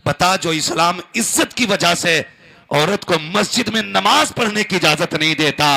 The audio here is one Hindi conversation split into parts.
बता, जो इस्लाम इज्जत की वजह से औरत को मस्जिद में नमाज पढ़ने की इजाजत नहीं देता,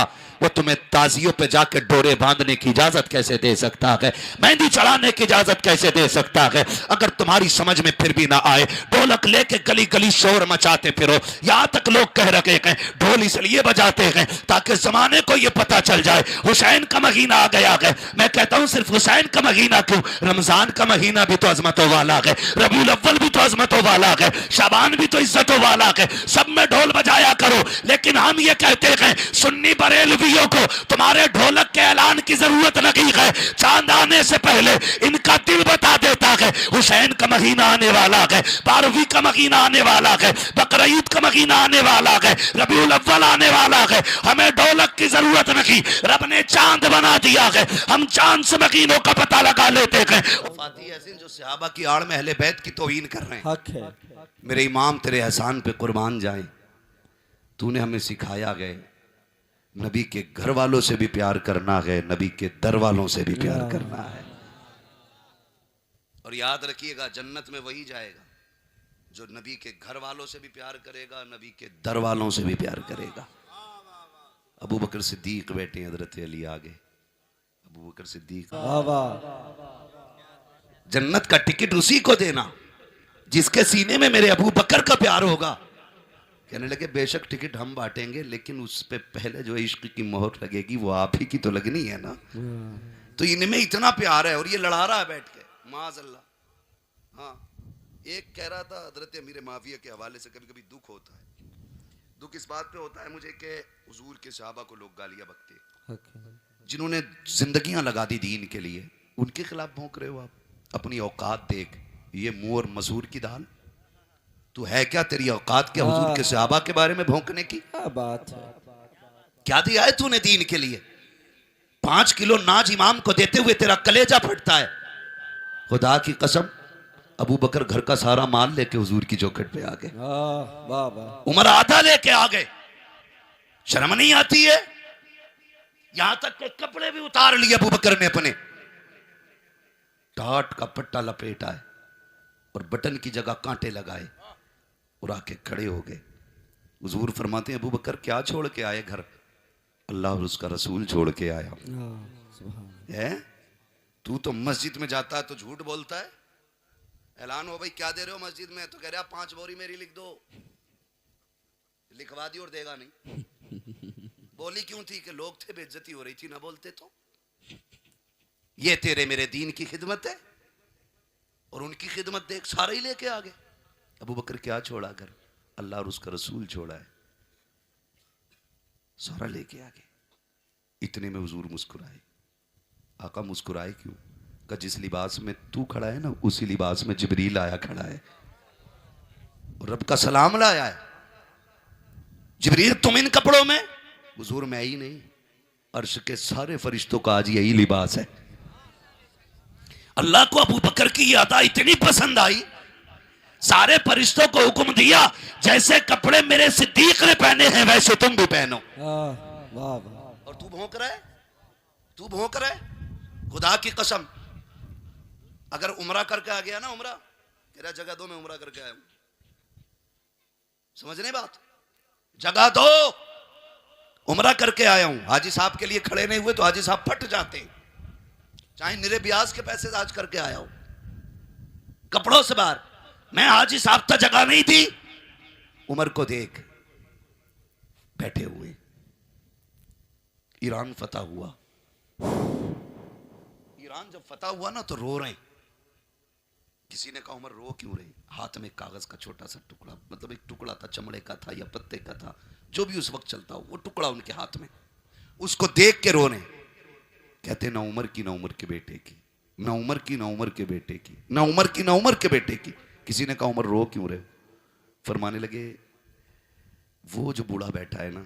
वो तुम्हें ताजियों पे जाकर डोरे बांधने की इजाजत कैसे दे सकता है? मेहंदी चढ़ाने की इजाजत कैसे दे सकता है? अगर तुम्हारी समझ में फिर भी ना आए, ढोलक लेके गली गली शोर मचाते फिरो। यहां तक लोग कह रखे हैं ढोल इसलिए बजाते हैं ताकि जमाने को यह पता चल जाए हुसैन का महीना आ गया है। मैं कहता हूं सिर्फ हुसैन का महीना क्यों, रमजान का महीना भी तो अजमतों वाला है, रबीउल अव्वल भी तो अजमतों वाला है, शाबान भी तो इज्जतों वाला है। सब में ढोल बजाया करो। लेकिन हम ये कहते हैं सुन्नी बरेलवी को तुम्हारे ढोलक के ऐलान की जरूरत नहीं है। चांद आने से पहले इनका दिल बता देता है हुसैन का महीना आने वाला है, 12वीं का महीना आने वाला है, बकरीद का महीना आने वाला है, रबीउल अव्वल आने वाला है। हमें ढोलक की जरूरत नहीं, रब ने चांद बना दिया है, हम चांद से महीनों का पता लगा लेते हैं। फाती हसीन जो सहाबा की आड़ में अहले बैत की तौहीन कर रहे हैं, हक है। मेरे इमाम तेरे एहसान पे कुर्बान जाए, तूने हमें सिखाया गए नबी के घर वालों से भी प्यार करना है, नबी के दर वालों से भी प्यार करना है। और याद रखिएगा जन्नत में वही जाएगा जो नबी के घर वालों से भी प्यार करेगा, नबी के दर वालों से भी प्यार करेगा। अबू बकर सिद्दीक बैठे हैं, हजरत अली आगे, अबू बकर सिद्दीक। जन्नत का टिकट उसी को देना जिसके सीने में मेरे अबू बकर का प्यार होगा। कहने लगे बेशक टिकट हम बांटेंगे, लेकिन उस पे पहले जो इश्क की मोहर लगेगी वो आप ही की तो लगनी है ना। तो इनमें इतना प्यार है और ये लड़ा रहा है बैठ के, माज़अल्लाह। हाँ, एक कह रहा था हजरत अमीर माविया के हवाले से कभी कभी दुख होता है। दुख इस बात पे होता है मुझे कि हुजूर के सहाबा को लोग गालियां बकते, जिन्होंने जिंदगियां लगा दी दीन के लिए, उनके खिलाफ भौंक रहे हो आप। अपनी औकात देख, ये मुंह और मसूर की दाल, तू है क्या? तेरी औकात क्या हुजूर के सहाबा के बारे में भौंकने की? क्या बात है? क्या दिया है तूने दीन के लिए? 5 किलो नाज इमाम को देते हुए तेरा कलेजा फटता है। खुदा की कसम, अबू बकर घर का सारा माल लेके हुजूर की चौखट पे आ गए, उमर आधा लेके आ गए। शर्म नहीं आती है? यहां तक के कपड़े भी उतार लिए अबू बकर ने अपने, टाट का पट्टा लपेटा है और बटन की जगह कांटे लगाए और आके खड़े हो गए। हुजूर फरमाते हैं अबू बकर क्या छोड़ के आए घर? अल्लाह और उसका रसूल छोड़ के आया है। तू तो मस्जिद में जाता है तो झूठ बोलता है। ऐलान हो भाई क्या दे रहे हो मस्जिद में, तो कह रहा 5 बोरी मेरी लिख दो। लिखवा दी और देगा नहीं। बोली क्यों थी? कि लोग थे, बेइज्जती हो रही थी, ना बोलते तो। ये तेरे मेरे दीन की खिदमत है और उनकी खिदमत देख, सारे ही लेके आ गए। अबू बकर क्या छोड़ा घर? अल्लाह और उसका रसूल छोड़ा है, सारा लेके आ गए। इतने में हुजूर मुस्कुराए। आका मुस्कुराए क्यों? का जिस लिबास में तू खड़ा है ना, उसी लिबास में जिब्रील आया खड़ा है और रब का सलाम लाया है। जिब्रील तुम इन कपड़ों में? हुजूर मैं ही नहीं, अर्श के सारे फरिश्तों का आज यही लिबास है। अल्लाह को अबू बकर की यह अदा इतनी पसंद आई, सारे फरिश्तों को हुक्म दिया जैसे कपड़े मेरे सिद्दीक ने पहने हैं वैसे तुम भी पहनो। और तू भौंक रहा है, तू भौंक रहा है। खुदा की कसम, अगर उमरा करके आ गया ना, उमरा तेरा जगह दो, मैं उमरा करके आया हूं, समझने बात? जगह दो, उमरा करके आया हूं। हाजी साहब के लिए खड़े नहीं हुए तो हाजी साहब फट जाते, चाहे निरे ब्याज के पैसे आज करके आया हूं कपड़ों से बाहर। मैं हाजी साहब तक जगह नहीं थी। उमर को देख बैठे हुए। ईरान फतह हुआ, ईरान जब फतह हुआ ना तो रो रहे। किसी ने कहा उमर रो क्यों रहे? हाथ में कागज का छोटा सा टुकड़ा, मतलब एक टुकड़ा था, चमड़े का था या पत्ते का था, जो भी उस वक्त चलता हो, वो टुकड़ा उनके हाथ में, उसको देख के रोने। कहते ना उमर की ना उमर के बेटे की, ना उमर की ना उमर के बेटे की, ना उमर की ना उमर के बेटे की। किसी ने कहा उमर रो क्यों रहे? फरमाने लगे वो जो बूढ़ा बैठा है ना,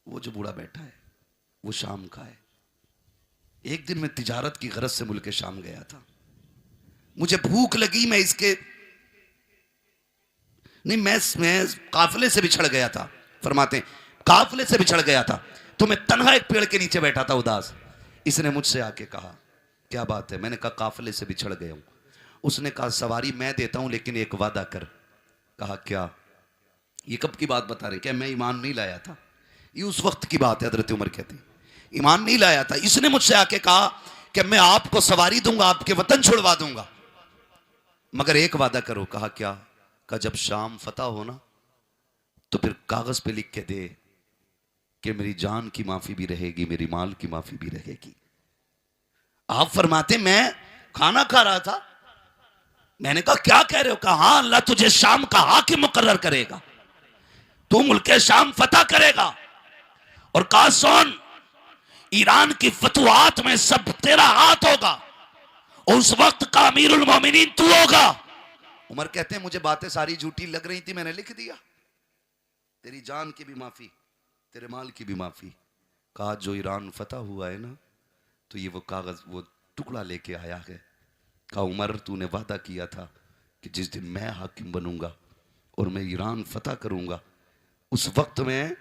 वो जो बूढ़ा बैठा है वो शाम का है। एक दिन मैं तिजारत की गरज से मुल्क शाम गया था, मुझे भूख लगी, मैं इसके नहीं मैं काफिले से बिछड़ गया था। फरमाते हैं काफिले से बिछड़ गया था तो मैं तन्हा एक पेड़ के नीचे बैठा था उदास। इसने मुझसे आके कहा क्या बात है? मैंने कहा काफिले से बिछड़ गया हूं। उसने कहा सवारी मैं देता हूं लेकिन एक वादा कर। कहा क्या? ये कब की बात बता रहे? क्या मैं ईमान नहीं लाया था? ये उस वक्त की बात है। हजरत उमर कहते ईमान नहीं लाया था। इसने मुझसे आके कहा कि मैं आपको सवारी दूंगा, आपके वतन छुड़वा दूंगा, मगर एक वादा करो। कहा क्या? का जब शाम फतह हो ना तो फिर कागज पे लिख के दे कि मेरी जान की माफी भी रहेगी, मेरी माल की माफी भी रहेगी। आप फरमाते मैं खाना खा रहा था, मैंने कहा क्या कह रहे हो? कहा हाँ, अल्लाह तुझे शाम का हाकिम मुकर्रर करेगा, तू मुल्के शाम फतह करेगा। और कहा सुन, ईरान की फतवात में सब तेरा हाथ होगा, और उस वक्त का अमीरुल मोमिनीन तू होगा। उमर कहते हैं मुझे बातें सारी झूठी लग रही थी, मैंने लिख दिया तेरी जान की भी माफी, तेरे माल की भी माफी। कहा जो ईरान फतह हुआ है ना तो ये वो कागज, वो टुकड़ा लेके आया है। कहा उमर तूने वादा किया था कि जिस दिन मैं हाकिम बनूंगा और मैं ईरान फतह करूंगा उस वक्त में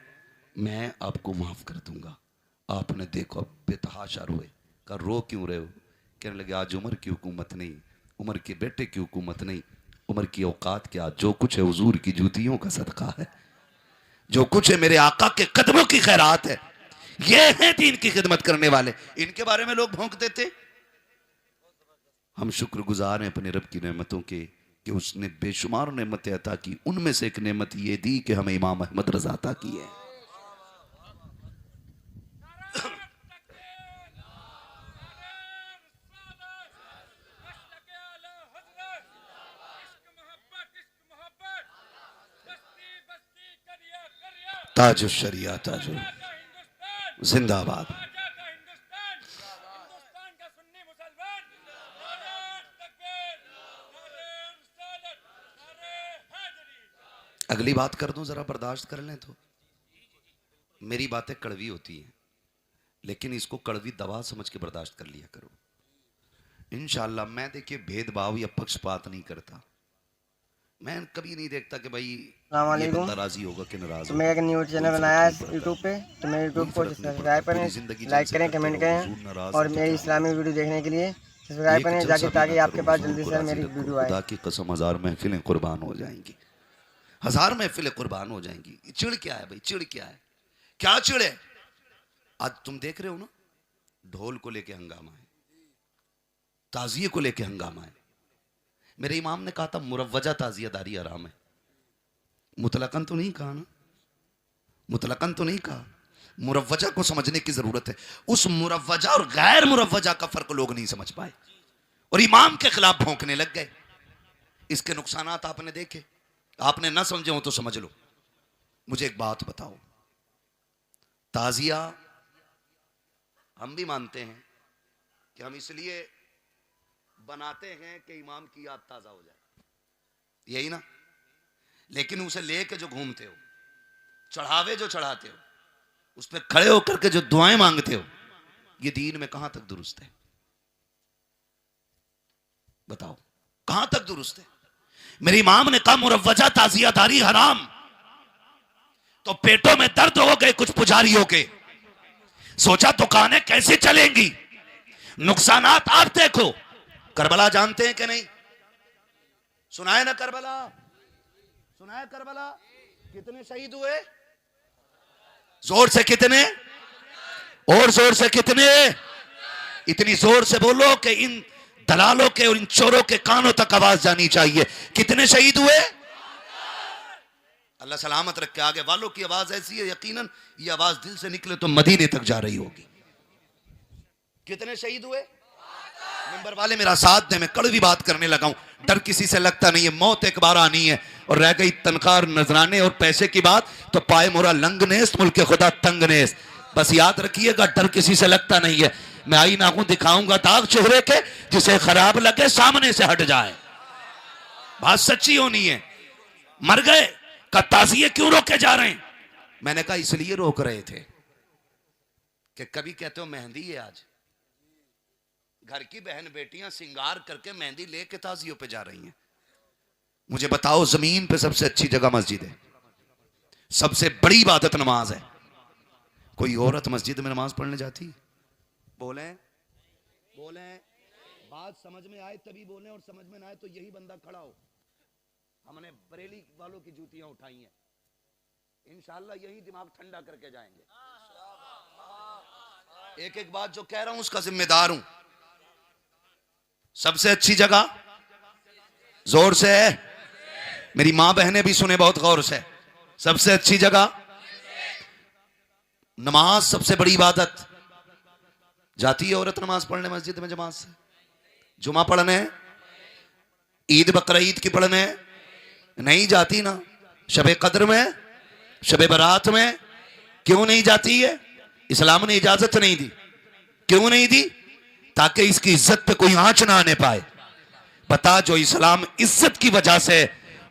मैं आपको माफ कर दूंगा। आपने देखो अब बेतहाशा रोए। कहा रो क्यों रहे हो? कहने लगे आज उमर की हुकूमत नहीं, उमर के बेटे की हुकूमत नहीं, उमर की औकात क्या, जो कुछ है हुजूर की जूतियों का सदका है, जो कुछ है मेरे आका के कदमों की खैरात है। ये है दीन की खिदमत करने वाले, इनके बारे में लोग भौंक देते। हम शुक्रगुजार हैं अपने रब की नेमतों के कि उसने बेशुमार नेमतें अता की, उनमें से एक नेमत ये दी कि हमें इमाम अहमद रजा अता की है। ताजुल शरिया ताजुल जिंदाबाद। अगली बात कर दूं, जरा बर्दाश्त कर लें तो। मेरी बातें कड़वी होती हैं लेकिन इसको कड़वी दवा समझ के बर्दाश्त कर लिया करो। इंशाअल्लाह मैं देखिए भेदभाव या पक्षपात नहीं करता। मैं कभी नहीं देखता कि भाई ये बंदा राजी होगा कि नाराज। तो मैं एक न्यूज़ चैनल बनाया है यूट्यूब पे, तो मेरे यूट्यूब को सब्सक्राइब करें, लाइक करें, कमेंट करें, और मेरी इस्लामी वीडियो देखने के लिए सब्सक्राइब करें जाके, ताकि आपके पास जल्दी से मेरी वीडियो आए। खुदा की कसम हजार महफिलें कुर्बान हो जाएंगी, हजार महफिलें कुर्बान हो जाएंगी। चिड़ क्या है भाई? चिड़ क्या है? क्या चिड़ है? आज तुम देख रहे हो ना, ढोल को लेके हंगामा है, ताजिए को लेके हंगामा है। मेरे इमाम ने कहा था मुरव्वजा ताजियादारी हराम है। मुतलकन तो नहीं कहा ना, मुतलकन तो नहीं कहा। मुरव्वजा को समझने की जरूरत है। उस मुरव्वजा और गैर मुरव्वजा का फर्क लोग नहीं समझ पाए और इमाम के खिलाफ भौंकने लग गए। इसके नुकसानात आपने देखे, आपने ना समझे हो तो समझ लो। मुझे एक बात बताओ, ताजिया हम भी मानते हैं कि हम इसलिए बनाते हैं कि इमाम की याद ताजा हो जाए, यही ना? लेकिन उसे लेके जो घूमते हो, चढ़ावे जो चढ़ाते हो, उस पर खड़े होकर के जो दुआएं मांगते हो, ये दीन में कहां तक दुरुस्त है? बताओ कहां तक दुरुस्त है? मेरे इमाम ने कहा मुरव्वजा ताजियादारी हराम, तो पेटों में दर्द हो गए कुछ पुजारियों के। सोचा दुकानें कैसे चलेंगी, नुकसानात आप देखो। करबला जानते हैं कि नहीं? सुना है ना करबला? सुना है करबला? कितने शहीद हुए? जोर से कितने? और जोर से कितने? इतनी जोर से बोलो कि इन दलालों के और इन चोरों के कानों तक आवाज जानी चाहिए। कितने शहीद हुए? अल्लाह सलामत रखे। आगे वालों की आवाज ऐसी है, यकीनन ये आवाज दिल से निकले तो मदीने तक जा रही होगी। कितने शहीद हुए? नंबर वाले मेरा साथ दे, मैं कड़वी बात करने लगा हूं। डर किसी से लगता नहीं है, मौत एक बार आनी है। और रह गई तनख्वाह, नजराने और पैसे की बात, तो पाए मोरा लंगनेस मुल्क खुदा तंगनेस। बस याद रखिएगा, डर किसी से लगता नहीं है। मैं आई ना हूं, दिखाऊंगा दाग चेहरे के, जिसे खराब लगे सामने से हट जाए। बात सच्ची होनी है। मर गए का ताजिए क्यों रोके जा रहे हैं? मैंने कहा इसलिए रोक रहे थे कि कभी कहते हो मेहंदी है, आज घर की बहन बेटियां सिंगार करके मेहंदी लेके ताजियों पे जा रही हैं। मुझे बताओ जमीन पे सबसे अच्छी जगह मस्जिद है, सबसे बड़ी इबादत नमाज है। कोई औरत मस्जिद में नमाज पढ़ने जाती? बोले बोले, बात समझ में आए तभी बोले, और समझ में ना आए तो यही बंदा खड़ा हो। हमने बरेली वालों की जूतियां उठाई हैं, इंशाअल्लाह यही दिमाग ठंडा करके जाएंगे। एक एक बात जो कह रहा हूं उसका जिम्मेदार हूं। सबसे अच्छी जगह, जोर से है, मेरी मां बहनें भी सुने बहुत गौर से, सबसे अच्छी जगह नमाज, सबसे बड़ी इबादत। जाती है औरत नमाज पढ़ने मस्जिद में जमात से? जुमा पढ़ने, ईद बकरा ईद की पढ़ने नहीं जाती ना। शबे कद्र में, शबे बरात में क्यों नहीं जाती है? इस्लाम ने इजाजत नहीं दी। क्यों नहीं दी? ताकि इसकी इज्जत पे कोई आंच ना आने पाए। बता, जो इस्लाम इज्जत की वजह से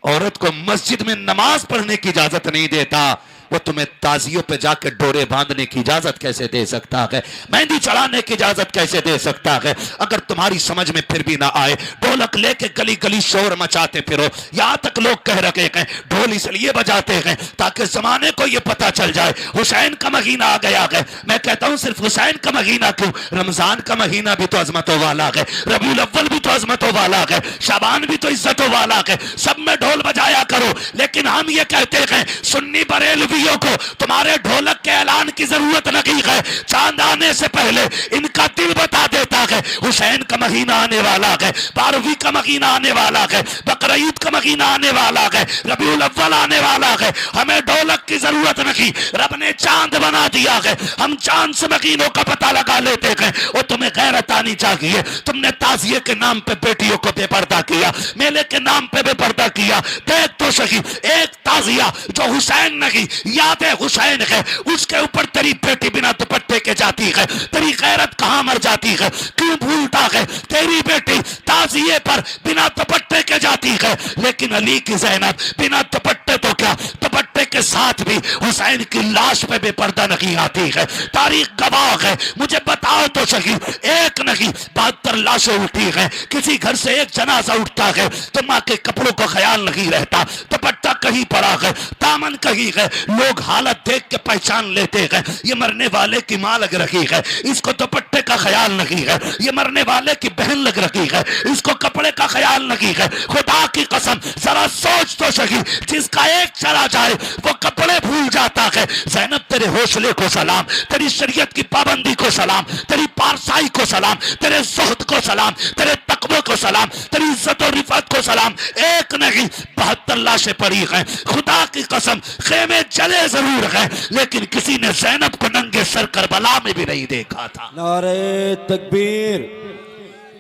औरत को मस्जिद में नमाज पढ़ने की इजाजत नहीं देता, वो तुम्हें ताजियों पे जाके डोरे बांधने की इजाजत कैसे दे सकता है? मेहंदी चढ़ाने की इजाजत कैसे दे सकता है? अगर तुम्हारी समझ में फिर भी ना आए, ढोलक लेके गली गली शोर मचाते फिरो। यहां तक लोग कह रखे हैं ढोल इसलिए बजाते हैं ताकि जमाने को यह पता चल जाए हुसैन का महीना आ गया है। मैं कहता हूं सिर्फ हुसैन का महीना क्यों, रमजान का महीना भी तो अजमतों वाला है, रबीउल अव्वल भी तो अजमतों वाला है, शाबान भी तो इज्जतों वाला है। सब में ढोल बजाया करो। लेकिन हम ये कहते हैं सुन्नी बरेलवी को तुम्हारे ढोलक के ऐलान की जरूरत नहीं है। चांद आने से पहले इनका दिल बता देता है हुसैन का महीना आने वाला है, 12वीं का महीना आने वाला है, बकरा ईद का महीना आने वाला है, रबीउल अव्वल आने वाला है। हमें ढोलक की जरूरत नहीं, रब ने चांद बना दिया है, हम चांद से महीनों का पता लगा लेते हैं। और तुम्हें गैरत आनी चाहिए। तुमने ताजिए के नाम पे बेटियों को बेपर्दा किया, मेले के नाम पे बेपर्दा किया। देख तो सही एक ताजिया जो हुसैन नहीं याद हुसैन है, उसके ऊपर तेरी बेटी बिना दुपट्टे के जाती है। तेरी गैरत कहां मर जाती है? क्यों भूलता है? तेरी बेटी ताजिए पर बिना दुपट्टे के जाती है, लेकिन अली की ज़ैनब बिना दुपट्टे तो क्या, दुपट्टे के साथ भी हुसैन की लाश पे बेपर्दा नहीं आती है। तारीख गवाह है। मुझे बताओ तो सही, एक नहीं 72 लाशें उठी है। किसी घर से एक जनाजा उठता है तो मां के कपड़ों को ख्याल नहीं रहता, दुपट्टा कहीं पड़ा है, दामन कहीं है। लोग हालत देख के पहचान लेते हैं ये मरने वाले की मां लग रही है, इसको दुपट्टे का ख्याल नहीं है। ये मरने वाले की बहन लग रही है, इसको कपड़े का ख्याल नहीं है। खुदा की कसम जरा सोच तो सही, जिसका एक चला जाए वो कपड़े भूल जाता है। ज़ैनब तेरे हौसले को सलाम, तेरी शरीयत की पाबंदी को सलाम, तेरी पारसाई को सलाम, तेरे ज़ुहद को सलाम, तेरे तकवे को सलाम, तेरी इज्जत और रिफत को सलाम। एक नहीं 72 लाशें पड़ी हैं। खुदा की कसम खेमे चले जरूर है, लेकिन किसी ने ज़ैनब को नंगे सर करबला में भी नहीं देखा था। नारे तकबीर,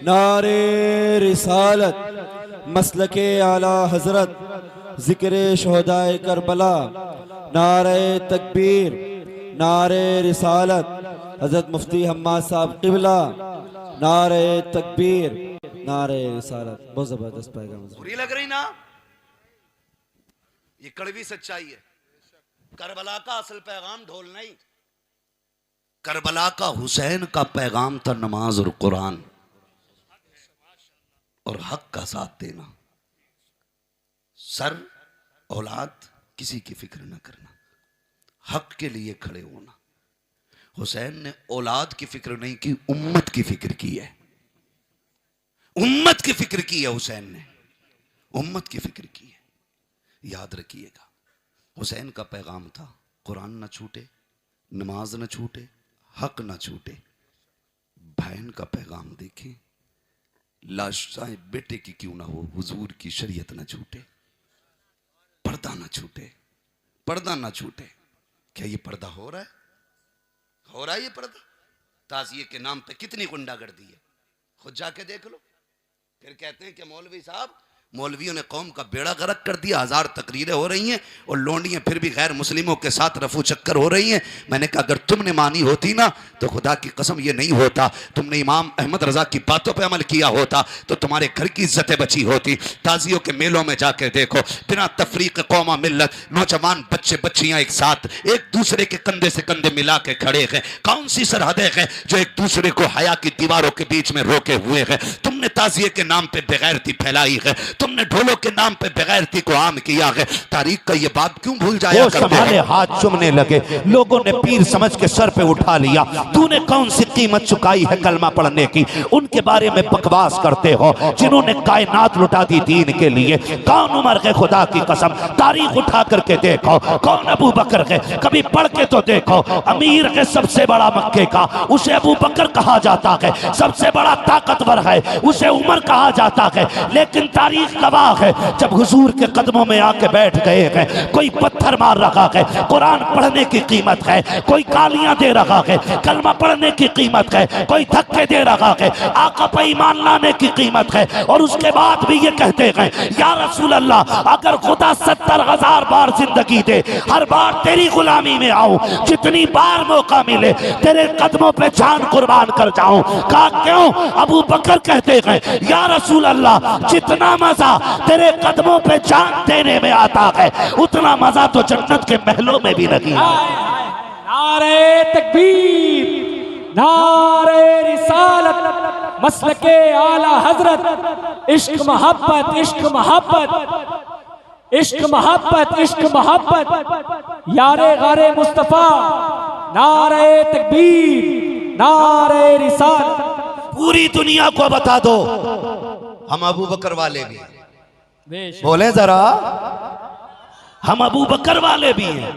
नारे रिसालत, मसलके आला हजरत, जिक्र शोहदाए करबला। नारे तकबीर, नारे रिसालत, हजरत मुफ्ती हम्माद साहब क़िबला। नारे तकबीर, नारे रिसालत। बहुत जबरदस्त पैगाम। बुरी लग रही ना? ये कड़वी सच्चाई है। करबला का असल पैगाम ढोल नहीं, करबला का हुसैन का पैगाम था नमाज और कुरान और हक का साथ देना। सर औलाद किसी की फिक्र न करना, हक के लिए खड़े होना। हुसैन ने औलाद की फिक्र नहीं की, उम्मत की फिक्र की है। उम्मत की फिक्र की है हुसैन ने, उम्मत की फिक्र की है। याद रखिएगा, हुसैन का पैगाम था कुरान न छूटे, नमाज न छूटे, हक न छूटे। बहन का पैगाम देखें, लाश चाहे बेटे की क्यों ना हो, हुजूर की शरीयत न छूटे, पर्दा न छूटे, पर्दा न छूटे। क्या ये पर्दा हो रहा है? हो रहा है ये पर्दा? ताजिए के नाम पे कितनी गुंडागर्दी है, खुद जाके देख लो। फिर कहते हैं कि मौलवी साहब, मौलवियों ने कौम का बेड़ा गर्क कर दिया, 1000 तकरीरें हो रही हैं और लोंडियां फिर भी गैर मुस्लिमों के साथ रफू चक्कर हो रही हैं। मैंने कहा अगर तुमने मानी होती ना तो खुदा की कसम ये नहीं होता। तुमने इमाम अहमद रजा की बातों पे अमल किया होता तो तुम्हारे घर की इज्जतें बची होती। ताजियों के मेलों में जाकर देखो, बिना तफरीक कौमा मिल्लत नौजवान बच्चे बच्चियां एक साथ एक दूसरे के कंधे से कंधे मिला के खड़े हैं। कौन सी सरहदें हैं जो एक दूसरे को हया की दीवारों के बीच में रोके हुए हैं? तुमने ताजिए के नाम पे बेगैरती फैलाई है, तुमने ढोलों के नाम पे बेगैरती को आम किया है। तारीख का ये बाप क्यों भूल जाया वो करते संभाले हैं? हाथ चुमने लगे, लोगों ने पीर समझ के सर पे उठा लिया। तूने कौन सी कीमत चुकाई है कलमा पढ़ने की? उनके बारे में बकवास करते हो जिन्होंने कायनात लुटा दी दीन के लिए। कौन उमर के खुदा की कसम, तारीख उठा करके देखो। कौन अबू बकर के, कभी पढ़ के तो देखो। अमीर है सबसे बड़ा मक्के का, उसे अबू बकर कहा जाता है। सबसे बड़ा ताकतवर है, उसे उमर कहा जाता है। लेकिन तारीख गवाह है, जब हुजूर के कदमों में आके बैठ गए हैं, कोई पत्थर मार रखा है। कुरान पढ़ने की कीमत है, कोई गालियां दे रखा है। कलमा पढ़ने की कीमत है, कोई धक्के दे रखा है। आका पे ईमान लाने की कीमत है, और उसके बाद भी ये कहते हैं या रसूल अल्लाह, अगर खुदा 70,000 बार जिंदगी दे, हर बार तेरी गुलामी में आऊं, जितनी बार मौका मिले तेरे कदमों पे जान कुर्बान कर जाऊं। कहा क्यों? अबू बकर कहते हैं या रसूल अल्लाह, जितना मजा तेरे कदमों पे जान देने में आता है, उतना मजा तो जन्नत के महलों में भी नहीं है। नारे तकबीर, नारे रिसालत, मसलके आला हजरत, इश्क मोहब्बत, इश्क मोहब्बत, इश्क मोहब्बत, इश्क मोहब्बत, यारे गारे मुस्तफा, नारे तकबीर, नारे रिसालत। पूरी दुनिया को बता दो हम अबू बकर वाले भी हैं। बोले जरा, हम अबू बकर वाले भी हैं,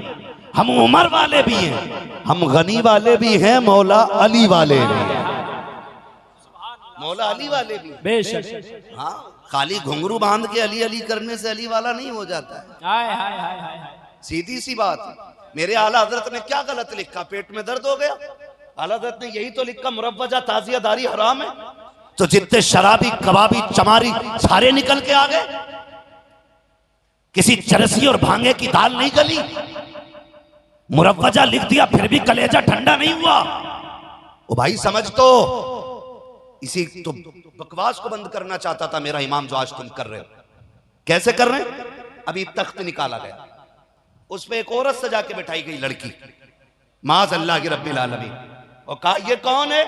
हम उमर वाले भी हैं, हम गनी वाले भी हैं, मौला अली वाले भी हैं। मौला अली वाले भी हैं। बेशक। हाँ, खाली घुंघरू बांध के अली अली करने से अली वाला नहीं हो जाता है। हाय हाय हाय हाय। सीधी सी बात है। मेरे आला हजरत ने क्या गलत लिखा? पेट में दर्द हो गया, आला हजरत ने यही तो लिखा मुरव्वजा ताजियादारी हराम है। तो जितने शराबी कबाबी चमारी सारे निकल के आ गए। किसी चरसी और भांगे की दाल नहीं गली। मुरव्वजा लिख दिया फिर भी कलेजा ठंडा नहीं हुआ। ओ भाई समझ तो, इसी तो बकवास को बंद करना चाहता था मेरा इमाम जो आज तुम कर रहे हो। कैसे कर रहे हैं? अभी तख्त निकाला गया, उस पे एक औरत सजा के बैठाई गई लड़की, माज अल्लाह की रब्बिल आलमीन। और कहा ये कौन है?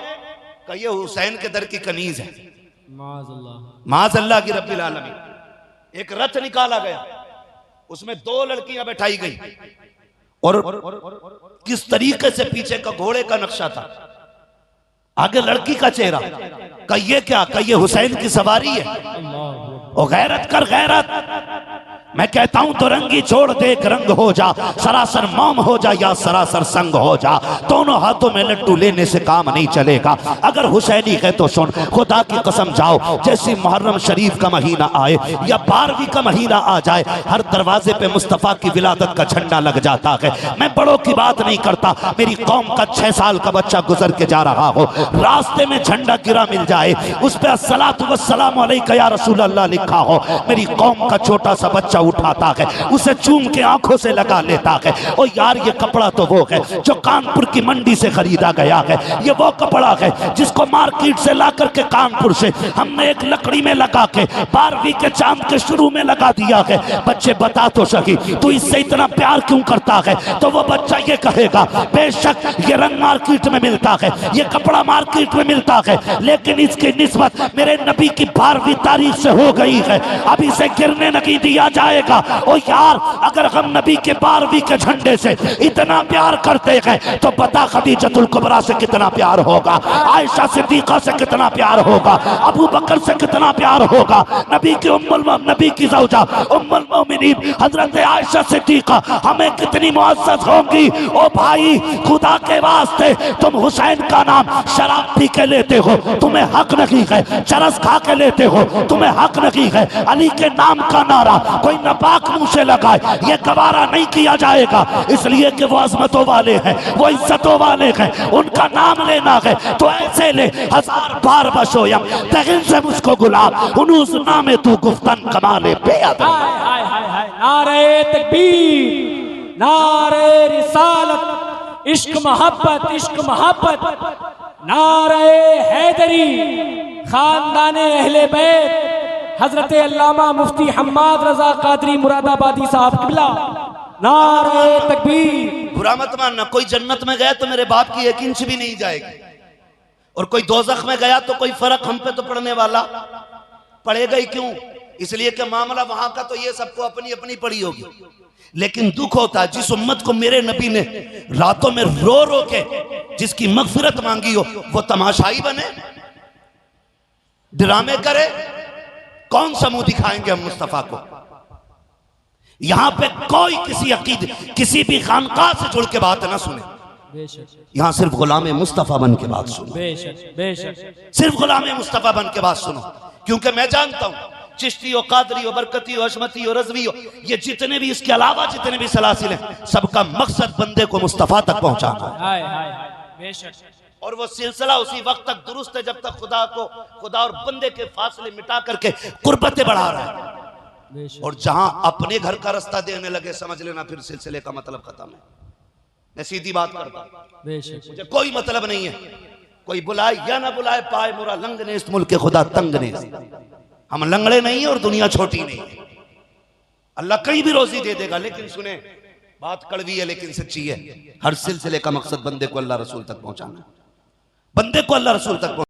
कहा ये हुसैन के दर की कनीज है। माज अल्लाह की रब्बिल आलमीन। एक रथ निकाला गया, उसमें 2 लड़कियां बैठाई गई, और किस तरीके से पीछे का घोड़े का नक्शा था, आगे लड़की का चेहरा। कहा ये क्या? कहा ये हुसैन की सवारी है। ओ गैरत कर गैरत। मैं कहता हूं तो रंगी छोड़ देख रंग हो जा, सरासर मौम हो जा या सरासर संग हो जा, दोनों हाथों में लड्डू लेने से काम नहीं चलेगा। अगर हुसैनी है तो सुन, खुदा की कसम जाओ, जैसे मुहर्रम शरीफ का महीना आए या 12वीं का महीना आ जाए, हर दरवाजे पे मुस्तफ़ा की विलादत का झंडा लग जाता है। मैं बड़ों की बात नहीं करता, मेरी कौम का 6 साल का बच्चा गुजर के जा रहा हो, रास्ते में झंडा गिरा मिल जाए, उस पर अस्सलातु वस्सलामु अलैका या रसूल अल्लाह लिखा हो, मेरी कौम का छोटा सा बच्चा उठाता है, उसे चूम के आंखों से लगा लेता है। ओ यार ये कपड़ा तो वो है जो कानपुर की मंडी से खरीदा गया है। ये वो कपड़ा है जिसको मार्केट से ला करके कानपुर से हमने एक लकड़ी में लगा के 12वीं के चांद के शुरू में लगा दिया है। बच्चे बता तो सकी तू इससे इतना प्यार क्यों करता है? तो वो बच्चा ये कहेगा बेशक ये रंग मार्केट में मिलता है, ये कपड़ा मार्केट में मिलता है, लेकिन इसकी निस्बत मेरे नबी की 12वीं तारीख से हो गई है, अब इसे गिरने नहीं दिया जाएगा। ओ यार अगर हम नबी के 12वीं के झंडे से इतना प्यार करते हैं तो बता खदीजतुल कुबरा से कितना प्यार होगा, आयशा सिद्दीका से कितना प्यार होगा, अबू बकर से कितना प्यार होगा, नबी की ज़ौजा उम्मुल मोमिनीन हजरत आयशा सिद्दीका हमें कितनी मुअज़्ज़ज़ होंगी। ओ भाई खुदा के वास्ते तुम हुसैन का नाम शराब पी के लेते हो, तुम्हें हक नहीं है, चरस खा के लेते हो, तुम्हें हक नहीं है। अली के नाम का नारा कोई नापाक मुंह से लगाए, ये गवारा नहीं किया जाएगा, इसलिए कि वो अजमतों वाले हैं, वो इज्जतों वाले हैं, उनका नाम लेना है तो ऐसे ले 1000 बार बशोयम तगिन से मुझको गुलाब उनूस नामे तू गुफ्तन कमाले बेअदब। हाय हाय हाय। नारे तकबीर, नारे रिसालत, इश्क मोहब्बत, इश्क मोहब्बत, नारे हैदरी, खानदाने अहले बैत हजरत अल्लामा मुफ्ती हम्माद रजा कादरी मुरादाबादी साहब किबला। नारे तकबीर। बुरा मत मानना, कोई जन्नत में गया तो मेरे बाप की 1 इंच भी नहीं जाएगी, और कोई दोज़ख में गया तो कोई फर्क हम पे तो पड़ने वाला पड़ेगा ही क्यों? इसलिए कि मामला वहां का तो ये सबको अपनी अपनी पड़ी होगी, लेकिन दुख होता है जिस उम्मत को मेरे नबी ने रातों में रो रो के जिसकी मगफिरत मांगी हो वो तमाशाई बने, ड्रामे करे। कौन सा मुंह दिखाएंगे हम मुस्तफा को? यहां पे कोई किसी अकीद किसी भी खानकाह से जुड़ के बात ना सुने, यहां सिर्फ गुलाम मुस्तफा बन के बात सुनो, सिर्फ गुलाम मुस्तफा बन के बात सुनो। क्योंकि मैं जानता हूं चिश्ती हो, कादरी हो, बरकती हो, हशमती हो, रजवी हो, ये जितने भी इसके अलावा जितने भी सलासिल हैं, सबका मकसद बंदे को मुस्तफा तक पहुंचाना है। और वो सिलसिला उसी वक्त तक दुरुस्त है जब तक खुदा और बंदे के फासले मिटा करके कुर्बतें बढ़ा रहा है। और जहां अपने घर का रास्ता देने लगे समझ लेना फिर सिलसिले का मतलब खत्म है। मैं सीधी बात करता हूं, मुझे कोई मतलब नहीं है कोई बुलाए या ना बुलाए, पाए मुरा लंग ने इस मुल्क के खुदा तंग ने। हम लंगड़े नहीं है और दुनिया छोटी नहीं है। अल्लाह कहीं भी रोजी दे देगा, लेकिन सुने बात कड़वी है लेकिन सच्ची है। हर सिलसिले का मकसद बंदे को अल्लाह रसूल तक पहुंचाना, बंदे को अल्लाह रसूल तक